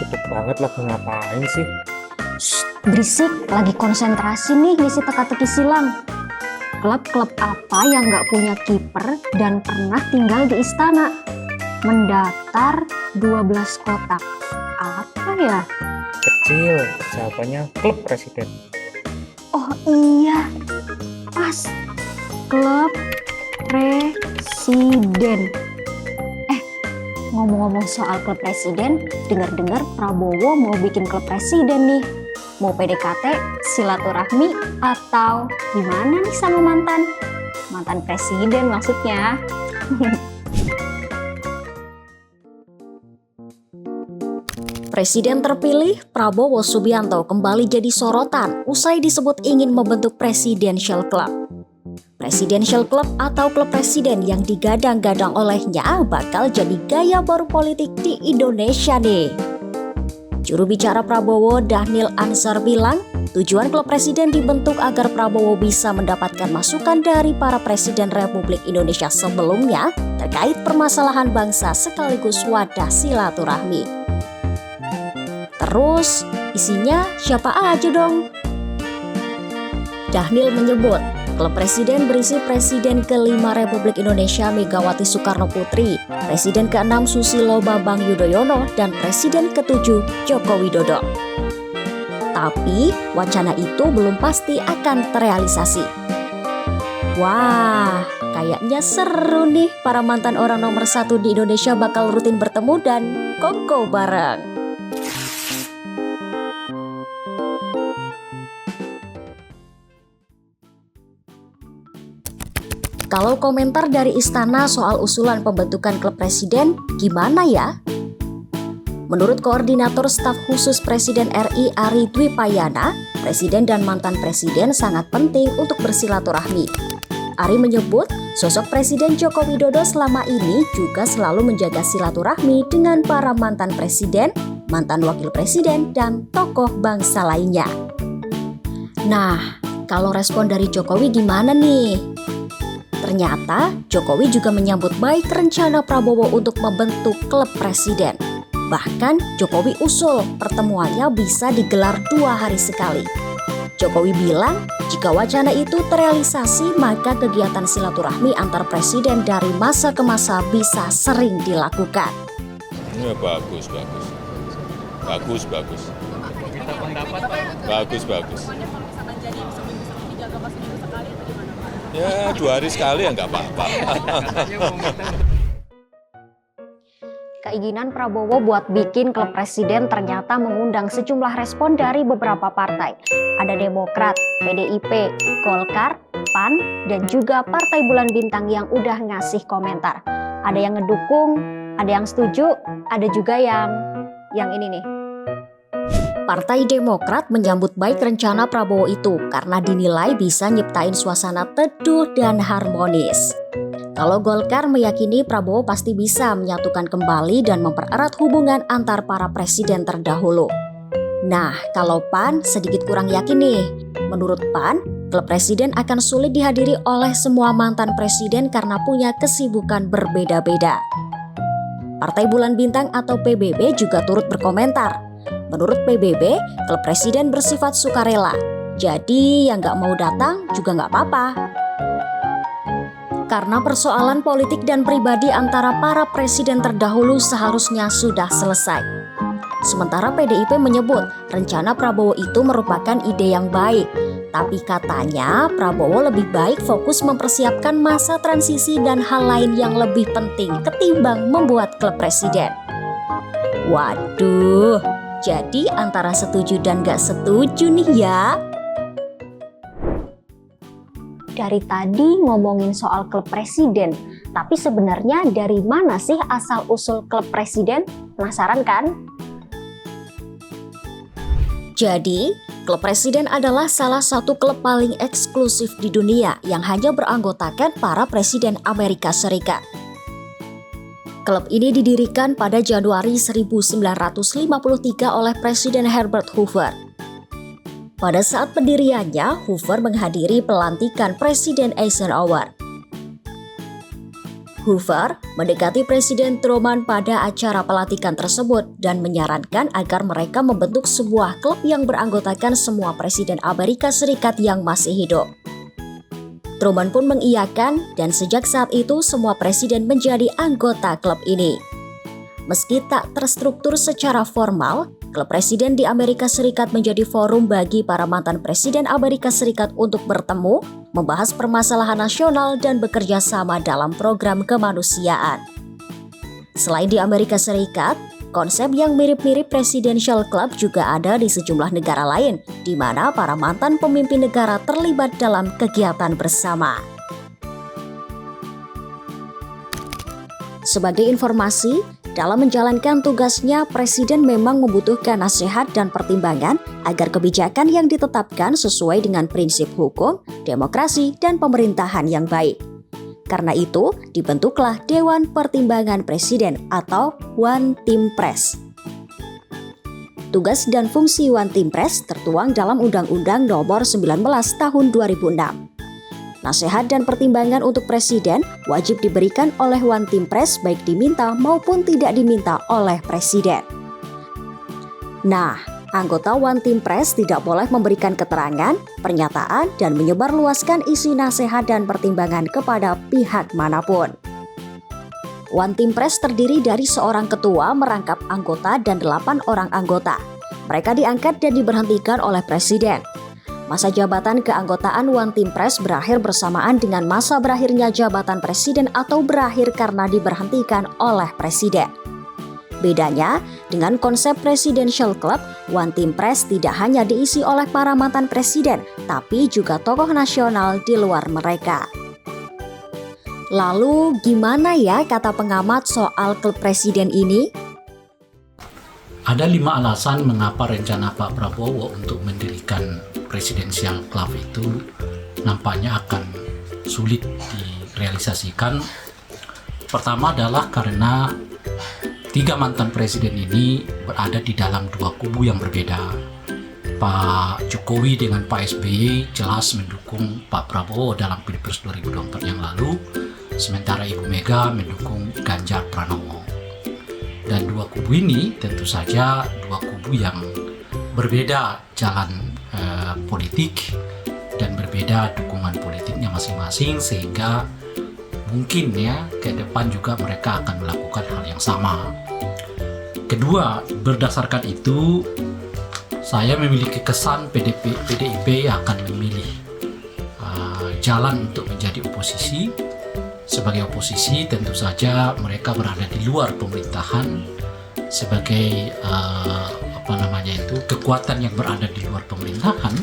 Sibuk banget lagi ngapain sih? Shh, berisik, lagi konsentrasi nih ngisi teka-teki silang. Klub-klub apa yang nggak punya kiper dan pernah tinggal di istana? Mendaftar 12 kotak. Apa ya? Kecil, jawabannya klub presiden. Oh iya, pas. Klub presiden. Ngomong-ngomong soal klub presiden, dengar-dengar Prabowo mau bikin klub presiden nih. Mau PDKT, silaturahmi, atau gimana nih sama mantan? Mantan presiden maksudnya. Presiden terpilih Prabowo Subianto kembali jadi sorotan usai disebut ingin membentuk Presidential Club. Presidential Club atau klub presiden yang digadang-gadang olehnya bakal jadi gaya baru politik di Indonesia nih. Juru bicara Prabowo, Dhanil Ansar bilang, tujuan klub presiden dibentuk agar Prabowo bisa mendapatkan masukan dari para presiden Republik Indonesia sebelumnya terkait permasalahan bangsa sekaligus wadah silaturahmi. Terus, isinya siapa aja dong? Dhanil menyebut, klub presiden berisi Presiden ke-5 Republik Indonesia Megawati Soekarno Putri, Presiden ke-6 Susilo Bambang Yudhoyono, dan Presiden ke-7 Joko Widodo. Tapi, wacana itu belum pasti akan terrealisasi. Wah, kayaknya seru nih para mantan orang nomor 1 di Indonesia bakal rutin bertemu dan kongko bareng. Kalau komentar dari istana soal usulan pembentukan klub presiden, gimana ya? Menurut Koordinator Staf Khusus Presiden RI Ari Dwi Payana, presiden dan mantan presiden sangat penting untuk bersilaturahmi. Ari menyebut, sosok Presiden Joko Widodo selama ini juga selalu menjaga silaturahmi dengan para mantan presiden, mantan wakil presiden, dan tokoh bangsa lainnya. Nah, kalau respon dari Jokowi gimana nih? Ternyata Jokowi juga menyambut baik rencana Prabowo untuk membentuk klub presiden. Bahkan Jokowi usul pertemuannya bisa digelar 2 hari sekali. Jokowi bilang jika wacana itu terrealisasi maka kegiatan silaturahmi antar presiden dari masa ke masa bisa sering dilakukan. Ya, bagus. Ya 2 hari sekali ya nggak apa-apa. Keinginan Prabowo buat bikin klub presiden ternyata mengundang sejumlah respon dari beberapa partai. Ada Demokrat, PDIP, Golkar, PAN, dan juga Partai Bulan Bintang yang udah ngasih komentar. Ada yang ngedukung, ada yang setuju, ada juga yang ini nih. Partai Demokrat menyambut baik rencana Prabowo itu karena dinilai bisa nyiptain suasana teduh dan harmonis. Kalau Golkar meyakini Prabowo pasti bisa menyatukan kembali dan mempererat hubungan antar para presiden terdahulu. Nah, kalau PAN sedikit kurang yakin nih. Menurut PAN, klub presiden akan sulit dihadiri oleh semua mantan presiden karena punya kesibukan berbeda-beda. Partai Bulan Bintang atau PBB juga turut berkomentar. Menurut PBB, klub presiden bersifat sukarela. Jadi yang nggak mau datang juga nggak apa-apa. Karena persoalan politik dan pribadi antara para presiden terdahulu seharusnya sudah selesai. Sementara PDIP menyebut rencana Prabowo itu merupakan ide yang baik. Tapi katanya Prabowo lebih baik fokus mempersiapkan masa transisi dan hal lain yang lebih penting ketimbang membuat klub presiden. Waduh. Jadi antara setuju dan gak setuju nih ya. Dari tadi ngomongin soal klub presiden, tapi sebenarnya dari mana sih asal-usul klub presiden? Penasaran kan? Jadi, klub presiden adalah salah satu klub paling eksklusif di dunia yang hanya beranggotakan para presiden Amerika Serikat. Klub ini didirikan pada Januari 1953 oleh Presiden Herbert Hoover. Pada saat pendiriannya, Hoover menghadiri pelantikan Presiden Eisenhower. Hoover mendekati Presiden Truman pada acara pelantikan tersebut dan menyarankan agar mereka membentuk sebuah klub yang beranggotakan semua Presiden Amerika Serikat yang masih hidup. Truman pun mengiyakan dan sejak saat itu semua presiden menjadi anggota klub ini. Meski tak terstruktur secara formal, klub presiden di Amerika Serikat menjadi forum bagi para mantan presiden Amerika Serikat untuk bertemu, membahas permasalahan nasional dan bekerja sama dalam program kemanusiaan. Selain di Amerika Serikat, konsep yang mirip-mirip Presidential Club juga ada di sejumlah negara lain, di mana para mantan pemimpin negara terlibat dalam kegiatan bersama. Sebagai informasi, dalam menjalankan tugasnya, Presiden memang membutuhkan nasihat dan pertimbangan agar kebijakan yang ditetapkan sesuai dengan prinsip hukum, demokrasi, dan pemerintahan yang baik. Karena itu, dibentuklah Dewan Pertimbangan Presiden atau One Team Press. Tugas dan fungsi One Team Press tertuang dalam Undang-Undang Nomor 19 Tahun 2006. Nasihat dan pertimbangan untuk Presiden wajib diberikan oleh One Team Press baik diminta maupun tidak diminta oleh Presiden. Nah, anggota One Team Press tidak boleh memberikan keterangan, pernyataan, dan menyebarluaskan isi nasihat dan pertimbangan kepada pihak manapun. One Team Press terdiri dari seorang ketua merangkap anggota dan 8 orang anggota. Mereka diangkat dan diberhentikan oleh Presiden. Masa jabatan keanggotaan One Team Press berakhir bersamaan dengan masa berakhirnya jabatan Presiden atau berakhir karena diberhentikan oleh Presiden. Bedanya, dengan konsep Presidential Club, One Team Press tidak hanya diisi oleh para mantan presiden, tapi juga tokoh nasional di luar mereka. Lalu, gimana ya kata pengamat soal klub presiden ini? Ada 5 alasan mengapa rencana Pak Prabowo untuk mendirikan Presidential Club itu nampaknya akan sulit direalisasikan. Pertama adalah karena 3 mantan presiden ini berada di dalam 2 kubu yang berbeda. Pak Jokowi dengan Pak SBY jelas mendukung Pak Prabowo dalam Pilpres 2024 yang lalu, sementara Ibu Mega mendukung Ganjar Pranowo. Dan 2 kubu ini tentu saja 2 kubu yang berbeda jalan politik dan berbeda dukungan politiknya masing-masing, sehingga mungkin ya ke depan juga mereka akan melakukan hal yang sama. Kedua, berdasarkan itu saya memiliki kesan PDIP akan memilih jalan untuk menjadi oposisi. Sebagai oposisi tentu saja mereka berada di luar pemerintahan sebagai kekuatan yang berada di luar pemerintahan,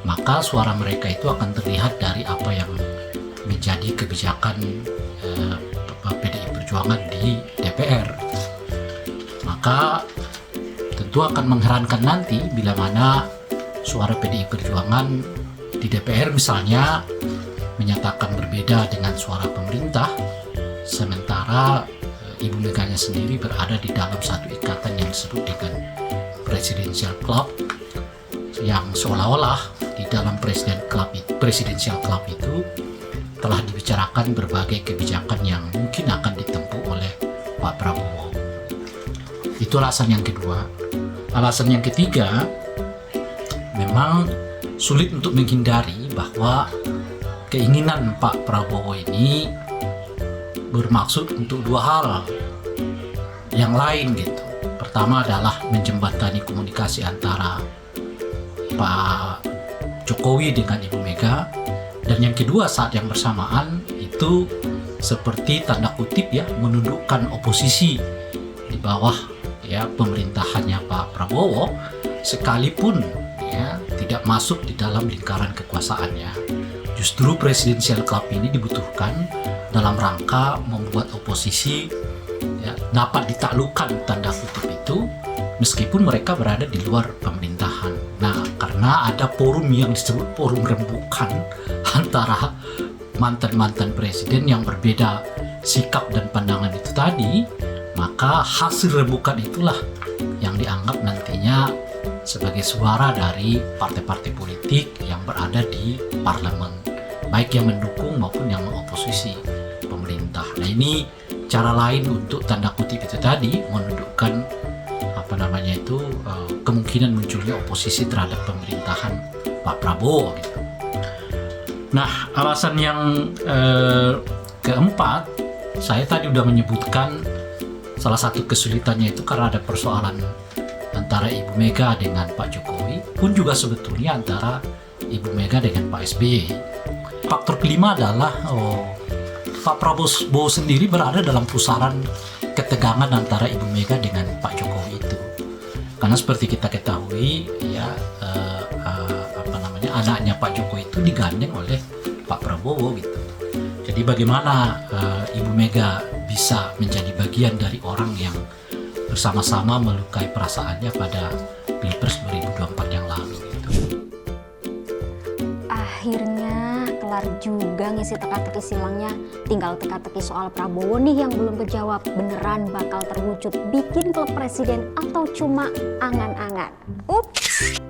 maka suara mereka itu akan terlihat dari apa yang menjadi kebijakan PDI Perjuangan di DPR. Maka tentu akan mengherankan nanti bila mana suara PDI Perjuangan di DPR misalnya menyatakan berbeda dengan suara pemerintah, sementara Ibu Meganya sendiri berada di dalam satu ikatan yang disebut dengan Presidential Club, yang seolah-olah di dalam Presidential Club itu telah dibicarakan berbagai kebijakan yang mungkin akan ditempuh oleh Pak Prabowo. Itu alasan yang kedua. Alasan yang ketiga, memang sulit untuk menghindari bahwa keinginan Pak Prabowo ini bermaksud untuk 2 hal yang lain gitu. Pertama adalah menjembatani komunikasi antara Pak Jokowi dengan Ibu Mega, dan yang kedua saat yang bersamaan itu seperti tanda kutip ya menundukkan oposisi di bawah ya pemerintahannya Pak Prabowo, sekalipun ya tidak masuk di dalam lingkaran kekuasaannya. Justru Presidential Club ini dibutuhkan dalam rangka membuat oposisi ya, dapat ditaklukkan tanda kutip itu meskipun mereka berada di luar pemerintahan. Nah, karena ada forum yang disebut forum rembukan antara mantan-mantan presiden yang berbeda sikap dan pandangan itu tadi, maka hasil rembukan itulah yang dianggap nantinya sebagai suara dari partai-partai politik yang berada di parlemen, baik yang mendukung maupun yang mengoposisi pemerintah. Nah ini cara lain untuk tanda kutip itu tadi menundukkan kemungkinan munculnya oposisi terhadap pemerintahan Pak Prabowo gitu. Nah, alasan yang keempat, saya tadi udah menyebutkan salah satu kesulitannya itu karena ada persoalan antara Ibu Mega dengan Pak Jokowi, pun juga sebetulnya antara Ibu Mega dengan Pak SBY. Faktor kelima adalah Pak Prabowo sendiri berada dalam pusaran ketegangan antara Ibu Mega dengan Pak Jokowi itu. Karena seperti kita ketahui, ya anaknya Pak Jokowi itu digandeng oleh Pak Prabowo gitu. Jadi bagaimana Ibu Mega bisa menjadi bagian dari orang yang bersama-sama melukai perasaannya pada Pilpres 2024 yang lalu gitu. Akhirnya kelar juga ngisi teka-teki silangnya. Tinggal teka-teki soal Prabowo nih yang belum kejawab. Beneran bakal terwujud bikin klub presiden atau cuma angan-angan? Ups.